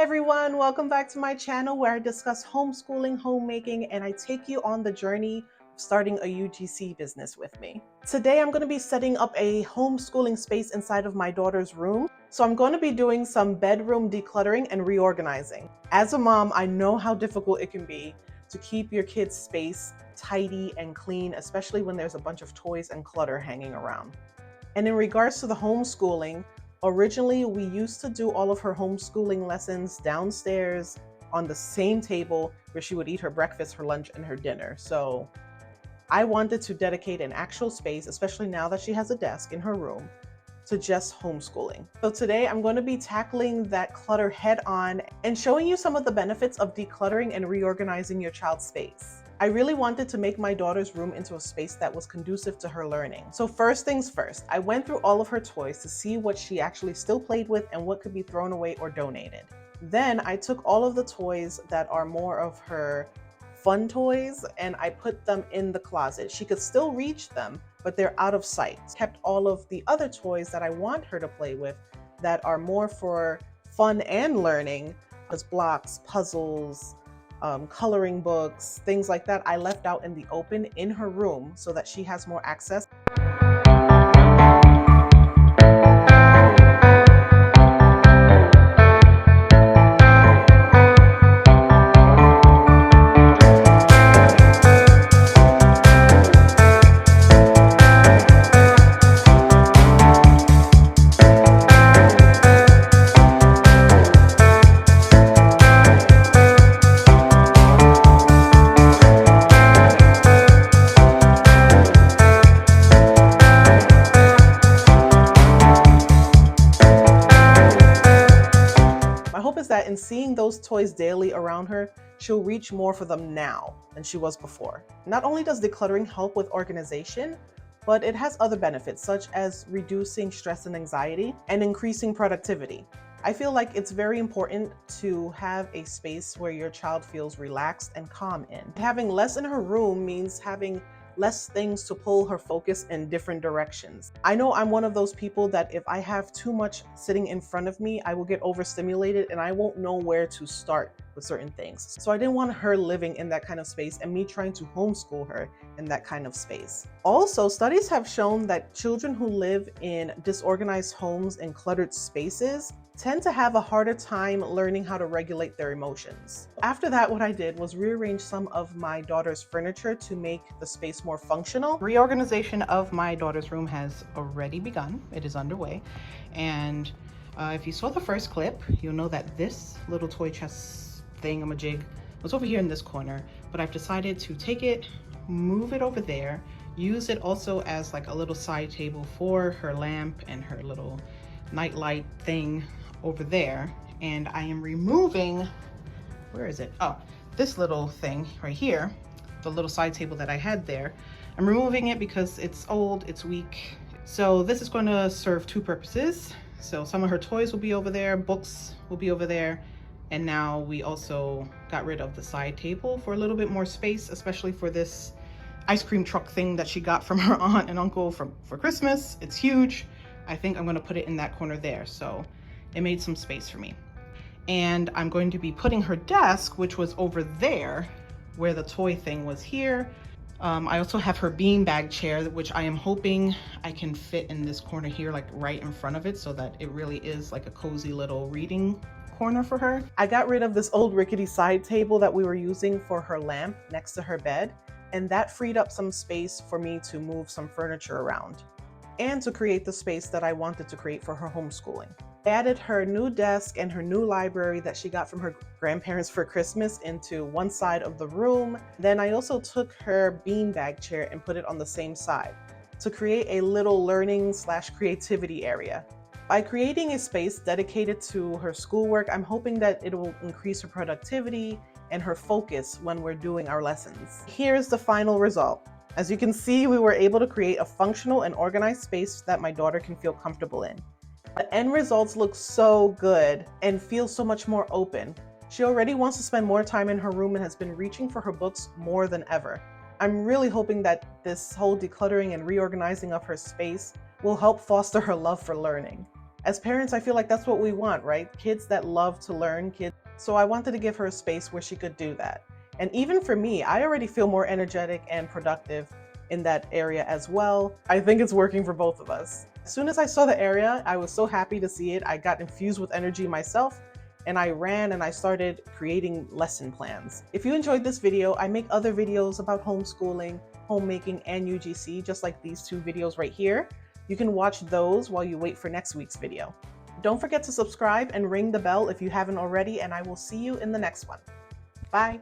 everyone, welcome back to my channel where I discuss homeschooling, homemaking, and I take you on the journey of starting a UGC business with me. Today I'm going to be setting up a homeschooling space inside of my daughter's room. So I'm going to be doing some bedroom decluttering and reorganizing. As a mom, I know how difficult it can be to keep your kids' space tidy and clean, especially when there's a bunch of toys and clutter hanging around. And in regards to the homeschooling, originally, we used to do all of her homeschooling lessons downstairs on the same table where she would eat her breakfast, her lunch, and her dinner. So I wanted to dedicate an actual space, especially now that she has a desk in her room, to just homeschooling. So today I'm going to be tackling that clutter head on and showing you some of the benefits of decluttering and reorganizing your child's space. I really wanted to make my daughter's room into a space that was conducive to her learning. So first things first, I went through all of her toys to see what she actually still played with and what could be thrown away or donated. Then I took all of the toys that are more of her fun toys and I put them in the closet. She could still reach them, but they're out of sight. Kept all of the other toys that I want her to play with that are more for fun and learning, as blocks, puzzles, coloring books, things like that, I left out in the open in her room so that she has more access. That in seeing those toys daily around her, she'll reach more for them now than she was before. Not only does decluttering help with organization, but it has other benefits such as reducing stress and anxiety and increasing productivity. I feel like it's very important to have a space where your child feels relaxed and calm in. Having less in her room means having less things to pull her focus in different directions. I know I'm one of those people that if I have too much sitting in front of me, I will get overstimulated and I won't know where to start with certain things. So I didn't want her living in that kind of space and me trying to homeschool her in that kind of space. Also, studies have shown that children who live in disorganized homes and cluttered spaces tend to have a harder time learning how to regulate their emotions. After that, what I did was rearrange some of my daughter's furniture to make the space more functional. Reorganization of my daughter's room has already begun. It is underway. And if you saw the first clip, you'll know that this little toy chest thingamajig was over here in this corner, but I've decided to take it, move it over there, use it also as like a little side table for her lamp and her little night light thing over there. And I am removing, where is it? Oh, this little thing right here, the little side table that I had there. I'm removing it because it's old, it's weak. So this is going to serve two purposes. So some of her toys will be over there, books will be over there. And now we also got rid of the side table for a little bit more space, especially for this ice cream truck thing that she got from her aunt and uncle for Christmas. It's huge. I think I'm going to put it in that corner there. So it made some space for me. And I'm going to be putting her desk, which was over there where the toy thing was here. I also have her beanbag chair, which I am hoping I can fit in this corner here, like right in front of it, so that it really is like a cozy little reading corner for her. I got rid of this old rickety side table that we were using for her lamp next to her bed, and that freed up some space for me to move some furniture around and to create the space that I wanted to create for her homeschooling. I added her new desk and her new library that she got from her grandparents for Christmas into one side of the room. Then I also took her beanbag chair and put it on the same side to create a little learning/creativity area. By creating a space dedicated to her schoolwork, I'm hoping that it will increase her productivity and her focus when we're doing our lessons. Here's the final result. As you can see, we were able to create a functional and organized space that my daughter can feel comfortable in. The end results look so good and feel so much more open. She already wants to spend more time in her room and has been reaching for her books more than ever. I'm really hoping that this whole decluttering and reorganizing of her space will help foster her love for learning. As parents, I feel like that's what we want, right? Kids that love to learn, kids. So I wanted to give her a space where she could do that. And even for me, I already feel more energetic and productive in that area as well. I think it's working for both of us. As soon as I saw the area, I was so happy to see it. I got infused with energy myself, and I ran and I started creating lesson plans. If you enjoyed this video, I make other videos about homeschooling, homemaking, and UGC, just like these 2 videos right here. You can watch those while you wait for next week's video. Don't forget to subscribe and ring the bell if you haven't already, and I will see you in the next one. Bye.